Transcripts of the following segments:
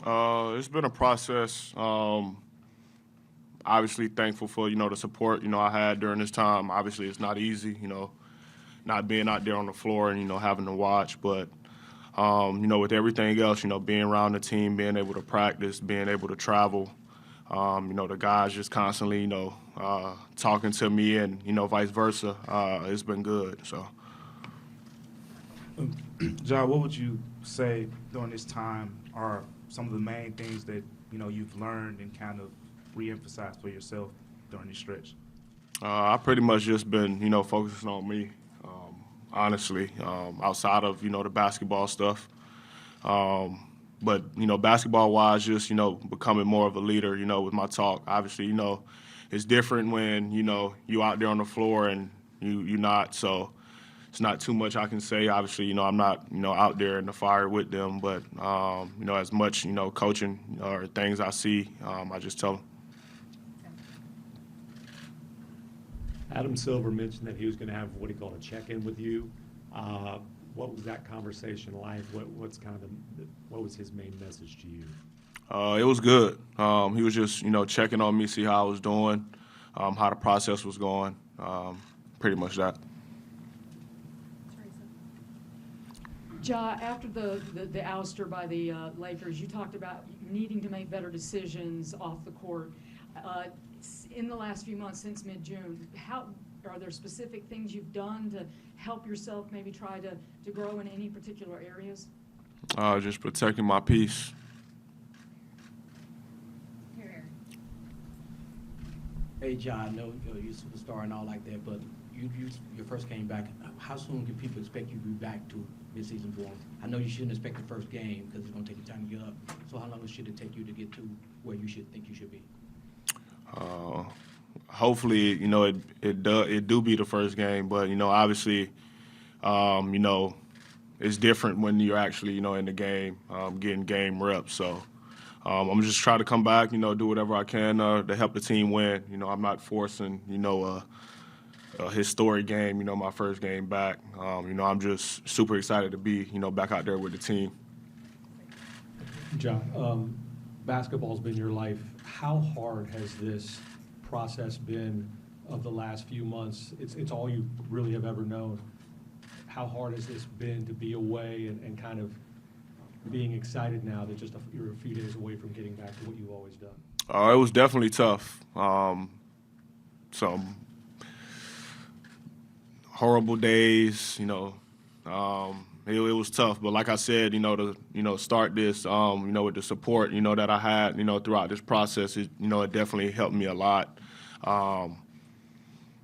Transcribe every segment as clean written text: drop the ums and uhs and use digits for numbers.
It's been a process. Obviously thankful for, the support, I had during this time. Obviously it's not easy, not being out there on the floor and, having to watch. But, with everything else, being around the team, being able to practice, being able to travel, the guys just constantly, talking to me and, vice versa. It's been good. So. Ja, what would you say during this time are some of the main things that you've learned and kind of re-emphasized for yourself during this stretch? I pretty much just been, focusing on me, honestly, outside of, the basketball stuff. But, basketball-wise, just, becoming more of a leader, with my talk. Obviously, it's different when, you out there on the floor and you're not. So it's not too much I can say. Obviously, I'm not, out there in the fire with them. But, as much, coaching or things I see, I just tell them. Adam Silver mentioned that he was going to have what he called a check-in with you. What was that conversation like? What was his main message to you? It was good. He was just, checking on me, see how I was doing, how the process was going, pretty much that. Ja, after the ouster by the Lakers, you talked about needing to make better decisions off the court. In the last few months, since mid-June, are there specific things you've done to help yourself maybe try to grow in any particular areas? Just protecting my peace. Hey, John, I know you're a superstar and all like that, but you first came back. How soon can people expect you to be back to mid-season form? I know you shouldn't expect the first game because it's going to take you time to get up. So how long should it take you to get to where you think you should be? Hopefully, it do be the first game, but obviously, it's different when you're actually in the game, getting game reps. So I'm just trying to come back, do whatever I can to help the team win. I'm not forcing a historic game, my first game back. I'm just super excited to be back out there with the team. John, basketball's been your life. How hard has this process been of the last few months? It's all you really have ever known. How hard has this been to be away and kind of being excited now that you're a few days away from getting back to what you've always done? It was definitely tough. Some horrible days, it was tough, but like I said, to start this, with the support, that I had, throughout this process, it definitely helped me a lot.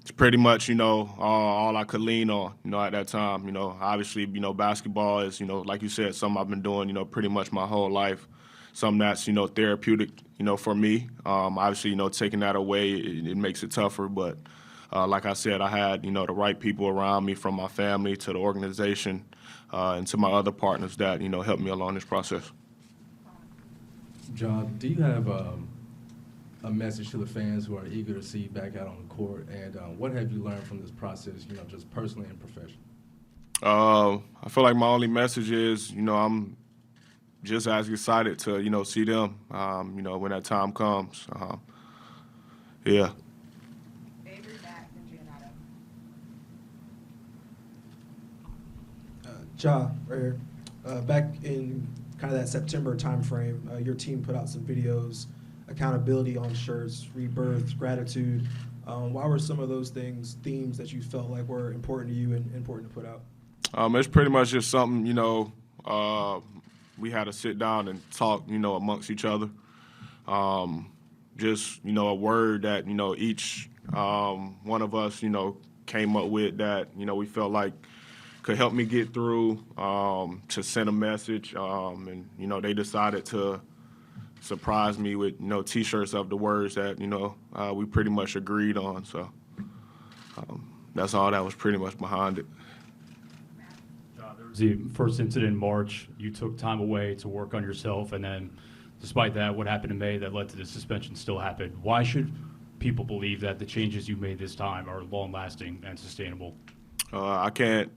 It's pretty much, all I could lean on, at that time. Obviously, basketball is, like you said, something I've been doing, pretty much my whole life. Something that's, therapeutic, for me. Obviously, taking that away, it makes it tougher, but like I said, I had, the right people around me, from my family to the organization, and to my other partners that, helped me along this process. John, do you have a message to the fans who are eager to see you back out on the court? And what have you learned from this process, just personally and professionally? I feel like my only message is, I'm just as excited to, see them, when that time comes. Yeah. Ja, right here. Back in kind of that September timeframe, your team put out some videos, accountability on shirts, rebirth, gratitude. Why were some of those themes that you felt like were important to you and important to put out? It's pretty much just something, we had to sit down and talk, amongst each other. Just, a word that, each one of us, came up with that, we felt like could help me get through, to send a message. And, they decided to surprise me with, T-shirts of the words that, we pretty much agreed on. So that's all that was pretty much behind it. There was the first incident in March. You took time away to work on yourself, and then despite that, what happened in May that led to the suspension still happened. Why should people believe that the changes you made this time are long-lasting and sustainable? I can't,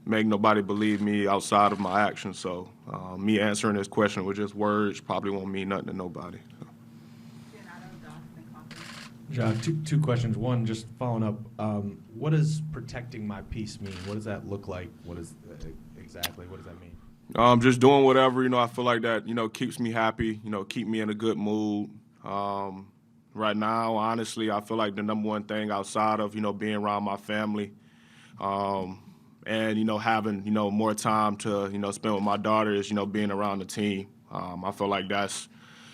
make nobody believe me outside of my actions. So me answering this question with just words probably won't mean nothing to nobody. Ja, two questions. One, just following up. What does protecting my peace mean? What does that look like? What is exactly? What does that mean? Just doing whatever, I feel like that, keeps me happy, keep me in a good mood. Right now, honestly, I feel like the number one thing outside of, being around my family, and, having, more time to, spend with my daughter is, being around the team. I feel like that's,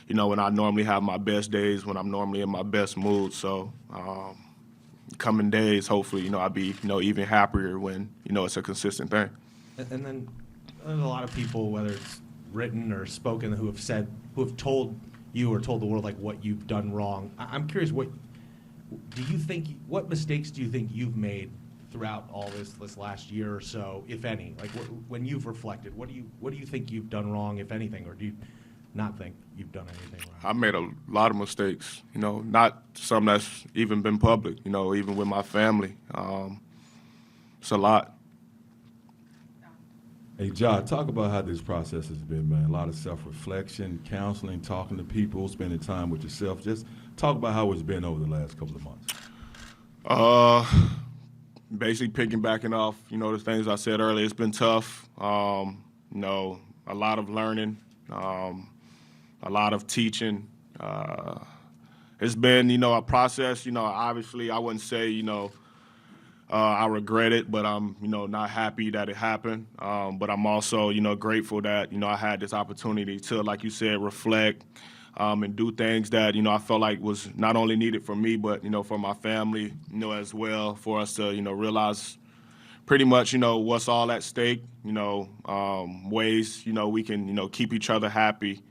when I normally have my best days, when I'm normally in my best mood. So coming days, hopefully, I'll be, even happier when, it's a consistent thing. And then there's a lot of people, whether it's written or spoken, who have told you or told the world like what you've done wrong. I'm curious, what mistakes do you think you've made throughout all this last year or so, if any? Like when you've reflected, what do you think you've done wrong, if anything, or do you not think you've done anything wrong? I made a lot of mistakes, not some that's even been public, even with my family. It's a lot. Hey, Ja, talk about how this process has been, man. A lot of self-reflection, counseling, talking to people, spending time with yourself. Just talk about how it's been over the last couple of months. Basically piggybacking off, the things I said earlier, it's been tough. A lot of learning, a lot of teaching. It's been, a process, obviously I wouldn't say, I regret it, but I'm, not happy that it happened. But I'm also, grateful that, I had this opportunity to, like you said, reflect and do things that, I felt like was not only needed for me, but, for my family, as well, for us to, realize pretty much, what's all at stake, ways, we can, keep each other happy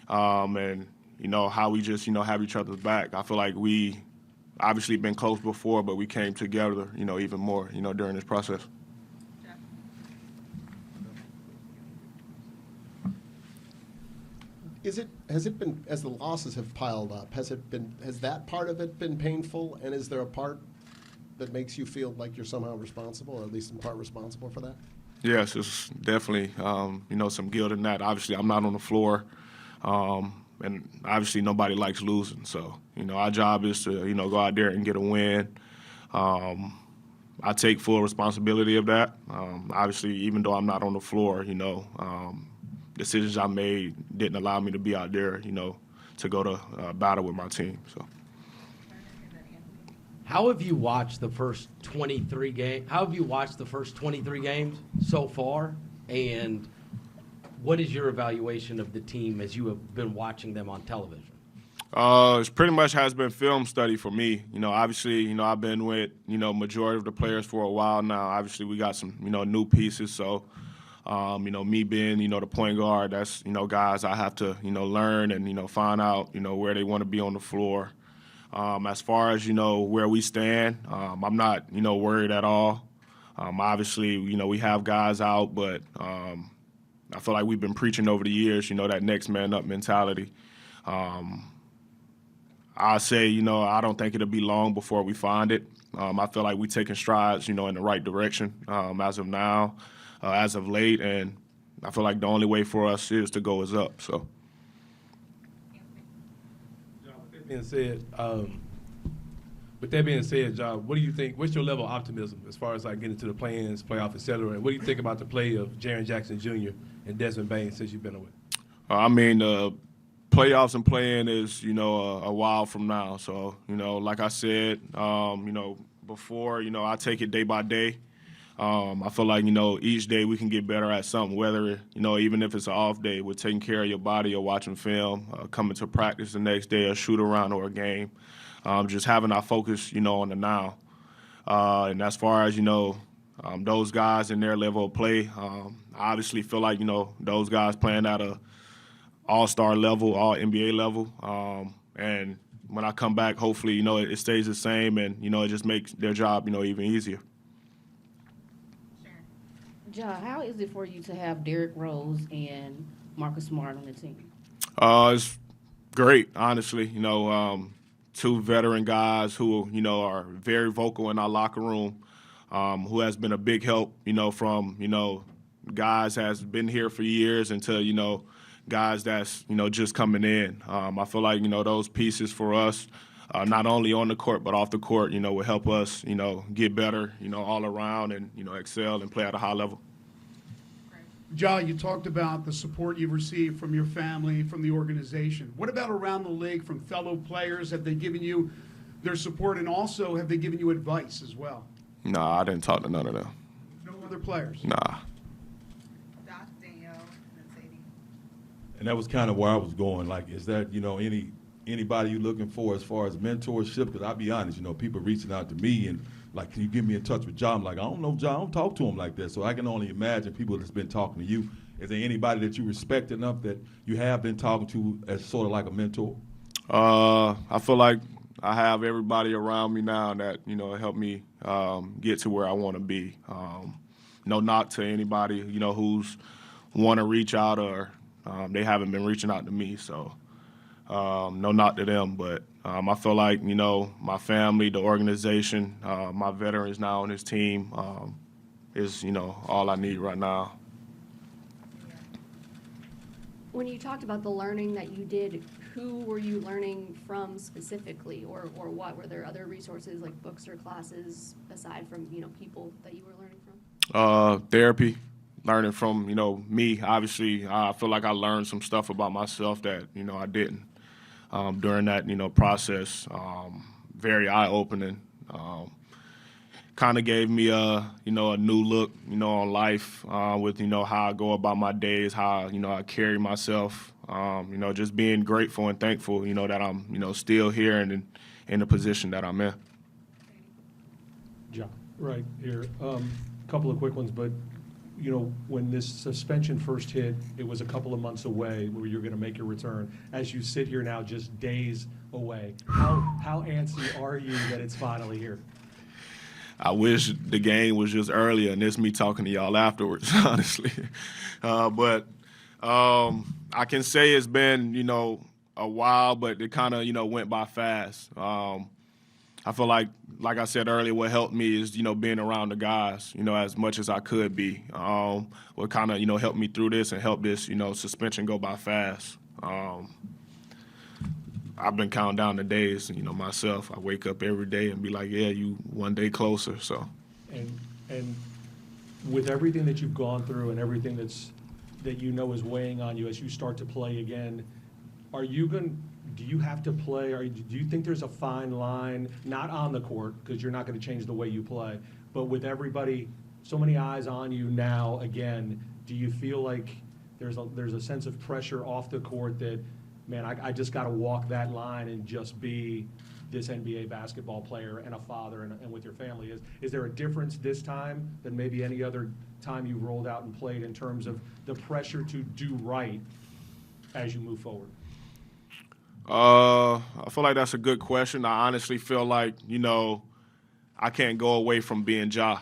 and, how we just, have each other's back. I feel like we obviously been close before, but we came together, even more, during this process. Has it been, as the losses have piled up, has that part of it been painful? And is there a part that makes you feel like you're somehow responsible, or at least in part responsible for that? Yes, it's definitely, some guilt in that. Obviously, I'm not on the floor, and obviously nobody likes losing. So, our job is to, go out there and get a win. I take full responsibility of that. Obviously, even though I'm not on the floor, decisions I made didn't allow me to be out there, to go to battle with my team. So. How have you watched the first 23 games? How have you watched the first 23 games so far? And what is your evaluation of the team as you have been watching them on television? It pretty much has been film study for me. Obviously, I've been with, majority of the players for a while now. Obviously, we got some, new pieces. So, me being, the point guard, that's, guys I have to, learn and, find out, where they want to be on the floor. As far as, where we stand, I'm not, worried at all. Obviously, we have guys out, but I feel like we've been preaching over the years, that next man up mentality. I say, I don't think it'll be long before we find it. I feel like we're taking strides, in the right direction as of now, as of late, and I feel like the only way for us is to go is up. So. With that being said, Ja, what do you think? What's your level of optimism as far as like getting to the play-ins, playoff, et cetera? And what do you think about the play of Jaren Jackson Jr. and Desmond Bain since you've been away? Playoffs and play-in is, a while from now. So, like I said, before, I take it day by day. I feel like, each day we can get better at something, whether, even if it's an off day, we're taking care of your body or watching film, coming to practice the next day, a shoot around or a game, just having our focus, on the now. And as far as, those guys and their level of play, I obviously feel like, those guys playing at a all-star level, all NBA level. And when I come back, hopefully, it stays the same and, it just makes their job, even easier. Ja, how is it for you to have Derrick Rose and Marcus Smart on the team? It's great, honestly. Two veteran guys who, are very vocal in our locker room. who has been a big help, from, guys has been here for years until, guys that's, just coming in. I feel like, those pieces for us, not only on the court but off the court, will help us, get better, all around and, excel and play at a high level. Ja, you talked about the support you've received from your family, from the organization. What about around the league from fellow players? Have they given you their support, and also have they given you advice as well? Nah, I didn't talk to none of them. No other players? Nah. And that was kind of where I was going. Like, is that, anybody you looking for as far as mentorship? Because I'll be honest, people reaching out to me and like, can you get me in touch with Ja? I'm like, I don't know Ja. I don't talk to him like that. So I can only imagine people that's been talking to you. Is there anybody that you respect enough that you have been talking to as sort of like a mentor? I feel like I have everybody around me now that, help me get to where I want to be. No knock to anybody, who's want to reach out or they haven't been reaching out to me. So no knock to them. But I feel like, my family, the organization, my veterans now on this team is, all I need right now. When you talked about the learning that you did, who were you learning from specifically, or what? Were there other resources like books or classes aside from, people that you were learning from? Therapy, learning from, me. Obviously, I feel like I learned some stuff about myself that, I didn't during that, process. Very eye-opening. Kind of gave me a new look, on life with, how I go about my days, how, I carry myself, just being grateful and thankful, that I'm, still here and in the position that I'm in. Ja, right here. Couple of quick ones, but, when this suspension first hit, it was a couple of months away where you're going to make your return. As you sit here now, just days away, how antsy are you that it's finally here? I wish the game was just earlier, and it's me talking to y'all afterwards, honestly. But I can say it's been, a while, but it kind of, went by fast. I feel like I said earlier, what helped me is, being around the guys, as much as I could be. What kind of, helped me through this and helped this, suspension go by fast. I've been counting down the days, myself. I wake up every day and be like, yeah, you one day closer. So, and with everything that you've gone through and everything that is weighing on you as you start to play again, do you have to play? Do you think there's a fine line, not on the court because you're not going to change the way you play, but with everybody, so many eyes on you now again? Do you feel like there's a sense of pressure off the court that, man, I just got to walk that line and just be this NBA basketball player and a father and with your family? Is there a difference this time than maybe any other time you rolled out and played in terms of the pressure to do right as you move forward? I feel like that's a good question. I honestly feel like, I can't go away from being Ja.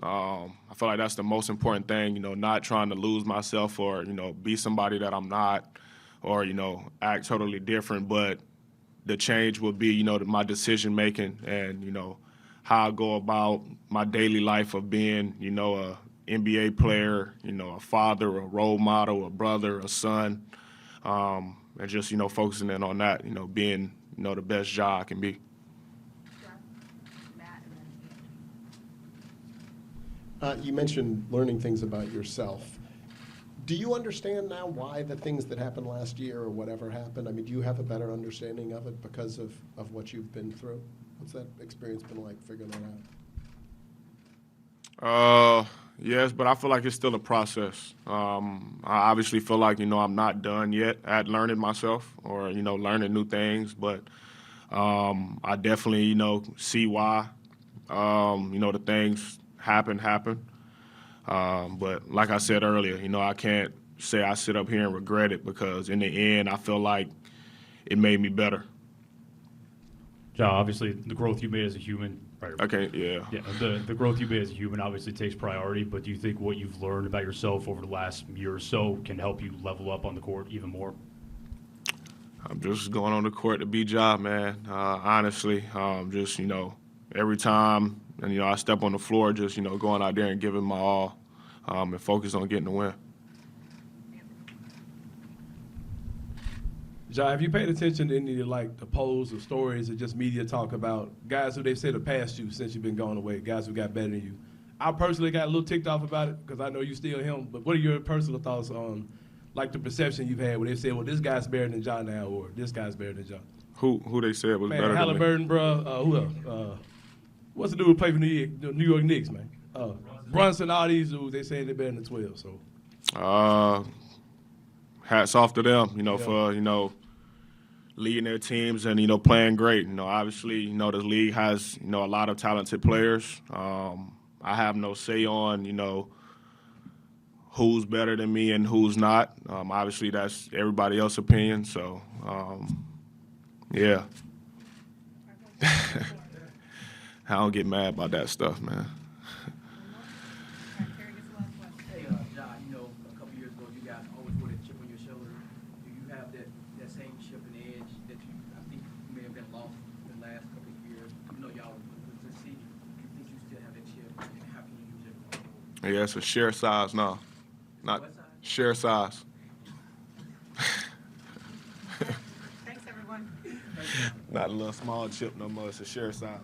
I feel like that's the most important thing, not trying to lose myself or, be somebody that I'm not, or, act totally different. But the change will be, my decision making and, how I go about my daily life of being, a NBA player, a father, a role model, a brother, a son, and just, focusing in on that, being, the best Ja I can be. You mentioned learning things about yourself. Do you understand now why the things that happened last year or whatever happened? I mean, do you have a better understanding of it because of what you've been through? What's that experience been like figuring that out? Yes, but I feel like it's still a process. I obviously feel like, I'm not done yet at learning myself or, learning new things. But I definitely, see why, the things happen. But like I said earlier, I can't say I sit up here and regret it because in the end, I feel like it made me better. Ja, obviously, the growth you made as a human. Right. Okay, yeah. Yeah, the growth you made as a human obviously takes priority, but do you think what you've learned about yourself over the last year or so can help you level up on the court even more? I'm just going on the court to be Ja, man. Honestly, just, every time, and you know, I step on the floor just, you know, going out there and giving my all, and focus on getting the win. Ja, have you paid attention to any of like the polls or stories or just media talk about guys who they said have passed you since you've been going away, guys who got better than you? I personally got a little ticked off about it because I know you still him, but what are your personal thoughts on like the perception you've had where they say, well, this guy's better than Ja now, or this guy's better than Ja? Who they said was Man, better than me? Halliburton, bro. Who else? What's the dude who played for the New York Knicks, man? Brunson, all these dudes, they say they're better than 12, so. Hats off to them, you know, Yeah. for, you know, leading their teams and, you know, playing great. You know, obviously, you know, the league has, you know, a lot of talented players. I have no say on, you know, who's better than me and who's not. Obviously, that's everybody else's opinion. So, yeah. I don't get mad about that stuff, man. Hey, Ja, you know, a couple years ago, you guys always wore that chip on your shoulder. Do you have that same chip and edge that I think may have been lost in the last couple of years? You know, y'all with the city. Do you think you still have that chip, and how can you use it going forward? Yeah, it's a share size now. Not What size? share size. Thanks, everyone. Not a little small chip no more. It's a share size.